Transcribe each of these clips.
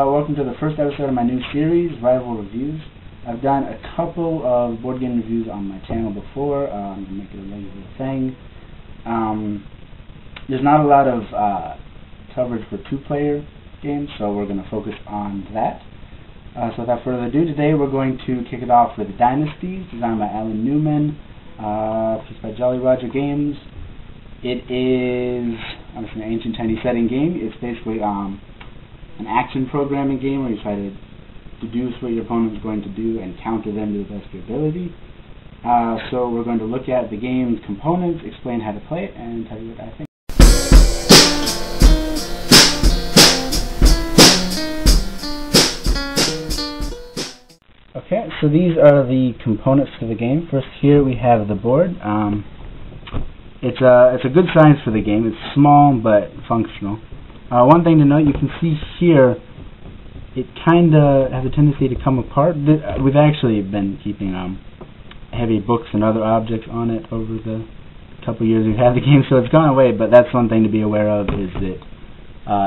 welcome to the first episode of my new series, Rival Reviews. I've done a couple of board game reviews on my channel before, to make it a regular thing. There's not a lot of coverage for two-player games, so we're going to focus on that. So without further ado, today we're going to kick it off with Dynasties, designed by Alan Newman, produced by Jolly Roger Games. It is obviously an ancient Chinese setting game. It's basically an action programming game where you try to deduce what your opponent is going to do and counter them to the best of your ability. So we're going to look at the game's components, explain how to play it, and tell you what I think. Okay, so these are the components for the game. First here we have the board. It's a good size for the game. It's small but functional. One thing to note, you can see here it kind of has a tendency to come apart. We've actually been keeping heavy books and other objects on it over the couple years we've had the game, so it's gone away, but that's one thing to be aware of, is that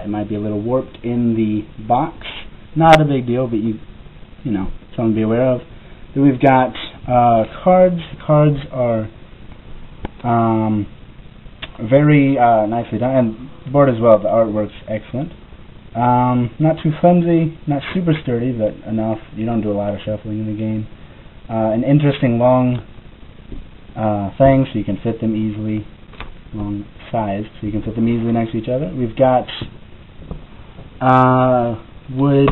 it might be a little warped in the box. Not a big deal, but you know, something to be aware of. Then we've got cards. Cards are very nicely done, and the board as well. The artwork's excellent. Not too flimsy, not super sturdy, but enough. You don't do a lot of shuffling in the game. An interesting long thing, so you can fit them easily, long size, so you can fit them easily next to each other. We've got wood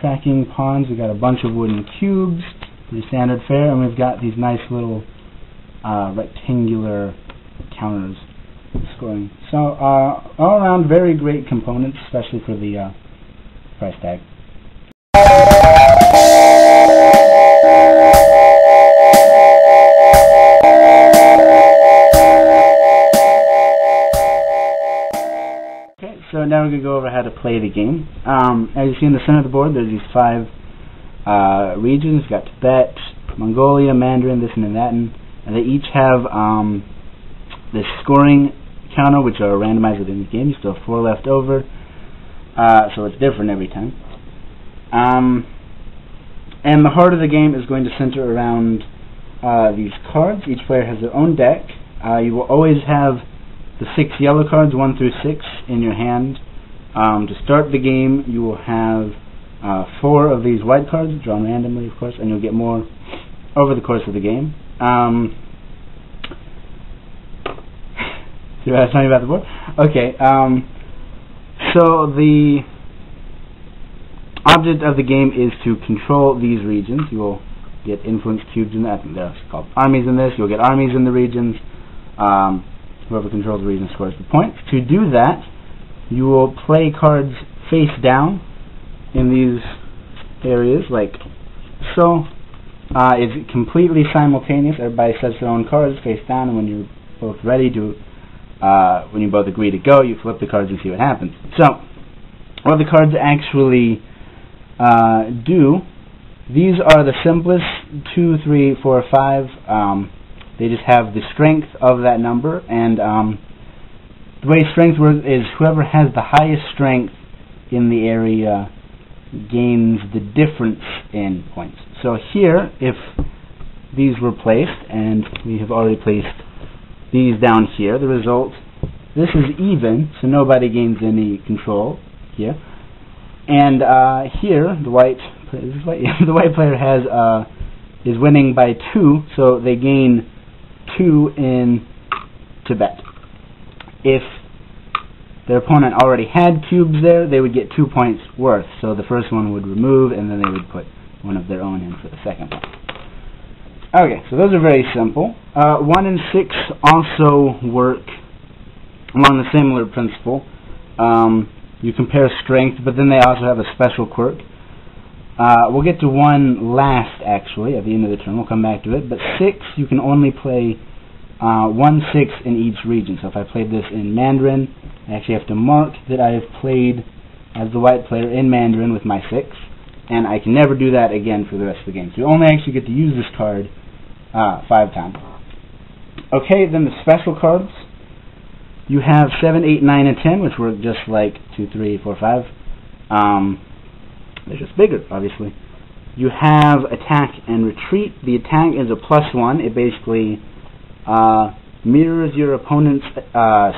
tracking pawns. We've got a bunch of wooden cubes, pretty standard fare, and we've got these nice little rectangular counters scoring. So all around very great components, especially for the price tag. Okay, so now we're going to go over how to play the game. As you see in the center of the board, there's these 5 regions. We've got Tibet, Mongolia, Mandarin, this and that, and they each have this scoring counter, which are randomized within the game. You still have 4 left over, so it's different every time. And the heart of the game is going to center around these cards. Each player has their own deck. You will always have the 6 yellow cards, 1 through 6, in your hand. To start the game, you will have 4 of these white cards, drawn randomly, of course, and you'll get more over the course of the game. See what I was talking about the board? Okay, so the object of the game is to control these regions. You will get influence cubes in that. They're called armies in this. You'll get armies in the regions. Whoever controls the region scores the points. To do that, you will play cards face down in these areas, like so. It's completely simultaneous. Everybody sets their own cards face down, and when you're both ready to, when you both agree to go, you flip the cards and see what happens. So, what the cards actually do, these are the simplest, 2, 3, 4, 5. They just have the strength of that number, and the way strength works is whoever has the highest strength in the area gains the difference in points. So here, if these were placed, and we have already placed these down here, the result, this is even, so nobody gains any control here. And here, the white player has is winning by 2, so they gain 2 in Tibet. If their opponent already had cubes there, they would get 2 points worth. So the first one would remove, and then they would put one of their own in for the second one. Okay, so those are very simple. 1 and 6 also work along the similar principle. You compare strength, but then they also have a special quirk. We'll get to 1 last, actually, at the end of the turn. We'll come back to it. But 6, you can only play 1 6 in each region. So if I played this in Mandarin, I actually have to mark that I have played as the white player in Mandarin with my 6, and I can never do that again for the rest of the game. So you only actually get to use this card 5 times. Okay, then the special cards. You have 7, 8, 9, and 10, which work just like 2, 3, 4, 5. They're just bigger, obviously. You have attack and retreat. The attack is a +1. It basically mirrors your opponent's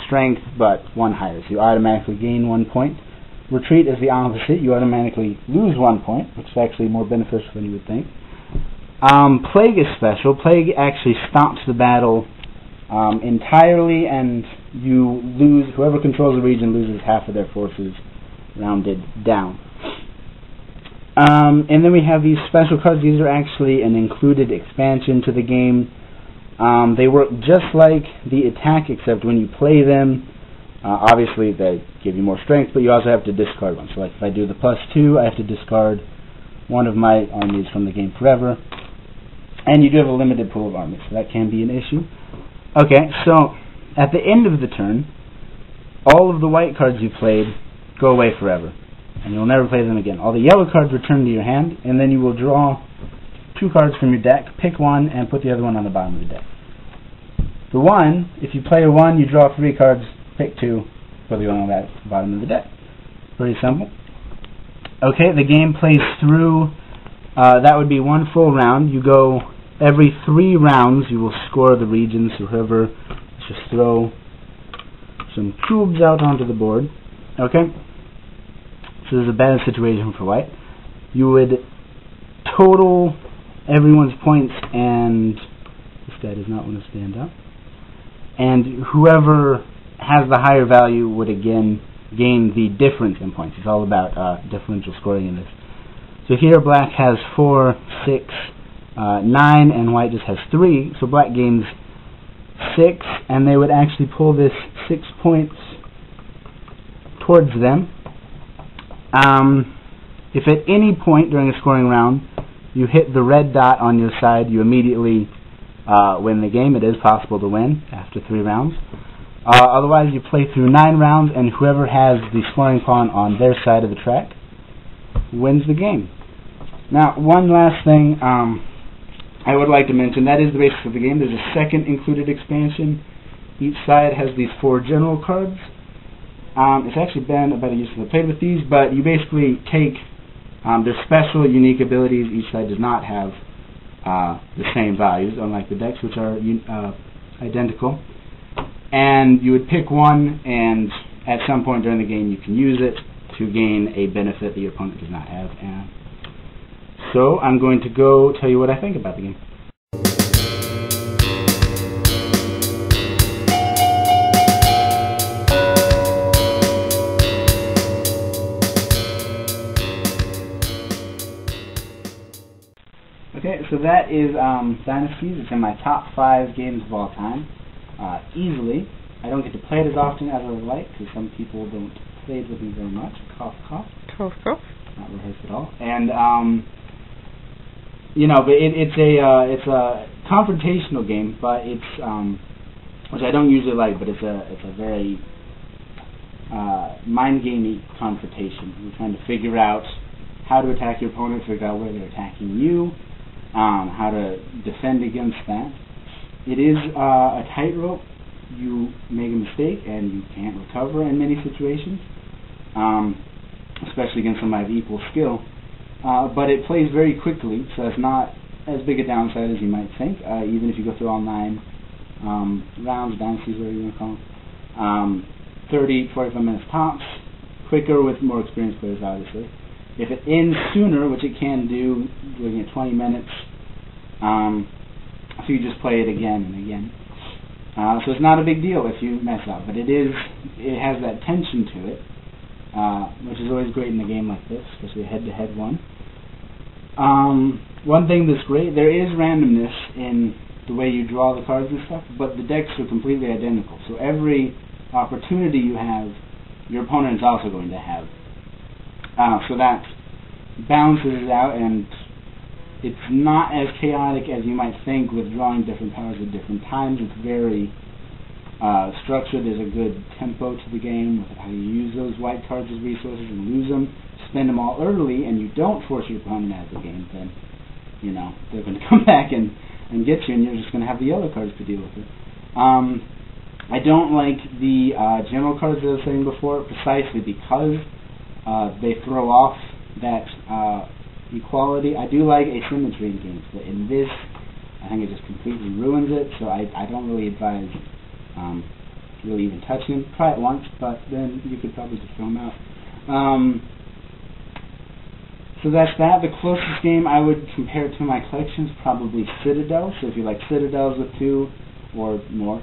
strength, but 1 higher. So you automatically gain 1 point. Retreat is the opposite. You automatically lose 1 point, which is actually more beneficial than you would think. Plague is special. Plague actually stops the battle entirely, and you lose, whoever controls the region loses half of their forces, rounded down. And then we have these special cards. These are actually an included expansion to the game. They work just like the attack, except when you play them, obviously they give you more strength, but you also have to discard one. So like if I do the +2, I have to discard one of my armies from the game forever. And you do have a limited pool of armies, so that can be an issue. Okay, so at the end of the turn, all of the white cards you played go away forever, and you'll never play them again. All the yellow cards return to your hand, and then you will draw 2 cards from your deck, pick one, and put the other one on the bottom of the deck. The 1, if you play a 1, you draw 3 cards, pick 2, put the one on the bottom of the deck. Pretty simple. Okay, the game plays through. That would be 1 full round. You go every 3 rounds. You will score the regions. So whoever, let's just throw some cubes out onto the board. Okay. So there's a bad situation for white. You would total everyone's points, and this guy does not want to stand up. And whoever has the higher value would again gain the difference in points. It's all about differential scoring in this. So here black has 4, 6, 9, and white just has 3. So black gains 6, and they would actually pull this 6 points towards them. If at any point during a scoring round you hit the red dot on your side, you immediately win the game. It is possible to win after 3 rounds. Otherwise, you play through 9 rounds, and whoever has the scoring pawn on their side of the track wins the game. Now, one last thing I would like to mention. That is the basis of the game. There's a second included expansion. Each side has these 4 general cards. It's actually been about a year since I played with these, but you basically take their special, unique abilities. Each side does not have the same values, unlike the decks, which are identical. And you would pick one, and at some point during the game you can use it to gain a benefit that your opponent does not have. And so I'm going to go tell you what I think about the game. Okay, so that is Dynasties. It's in my top 5 games of all time. Easily. I don't get to play it as often as I would like, because some people don't play it with me very much. Cough, cough. Cough, cough. Not rehearsed at all. And, you know, but it's a confrontational game, but it's, which I don't usually like, but it's a very mind-gamey confrontation. You're trying to figure out how to attack your opponent, figure out where they're attacking you, how to defend against that. It is a tightrope. You make a mistake and you can't recover in many situations, especially against somebody of equal skill. But it plays very quickly, so it's not as big a downside as you might think, even if you go through all 9 rounds, Dynasties, whatever you want to call them. 30, 45 minutes tops, quicker with more experienced players, obviously. If it ends sooner, which it can do, looking at 20 minutes, so you just play it again and again. So it's not a big deal if you mess up, but it has that tension to it, which is always great in a game like this, especially a head-to-head one. One thing that's great, there is randomness in the way you draw the cards and stuff, but the decks are completely identical. So every opportunity you have, your opponent is also going to have. So that balances it out, and it's not as chaotic as you might think with drawing different powers at different times. It's very structured. There's a good tempo to the game with how you use those white cards as resources and lose them. Spend them all early, and you don't force your opponent out of the game, then, you know, they're going to come back and get you, and you're just going to have the yellow cards to deal with it. I don't like the general cards that I was saying before, precisely because they throw off that equality. I do like asymmetry in games, but in this, I think it just completely ruins it, so I don't really advise really even touching them. Try it once, but then you could probably just throw them out. So that's that. The closest game I would compare to my collection is probably Citadel. So if you like Citadels with 2 or more,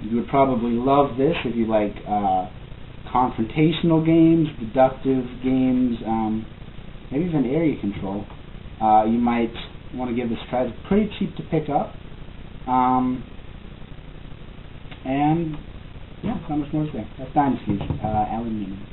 you would probably love this. If you like confrontational games, deductive games, maybe even area control, you might want to give this a try. It's pretty cheap to pick up. And yeah, not much more to say. That's Dynasties, Alan Newman.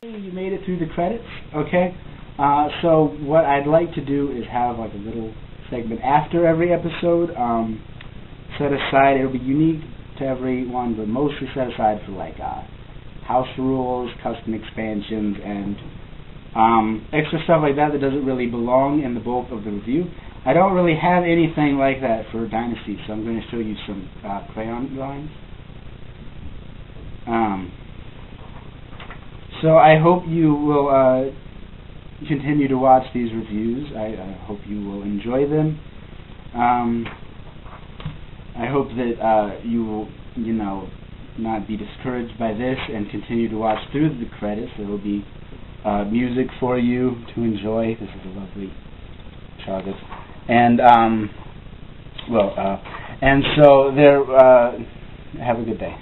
You made it through the credits, okay? So what I'd like to do is have like a little segment after every episode set aside. It'll be unique to everyone, but mostly set aside for like house rules, custom expansions, and extra stuff like that that doesn't really belong in the bulk of the review. I don't really have anything like that for Dynasties, so I'm going to show you some crayon drawings. So I hope you will continue to watch these reviews. I hope you will enjoy them. I hope that you will, not be discouraged by this and continue to watch through the credits. There will be music for you to enjoy. This is a lovely chocolate. And, and so there, have a good day.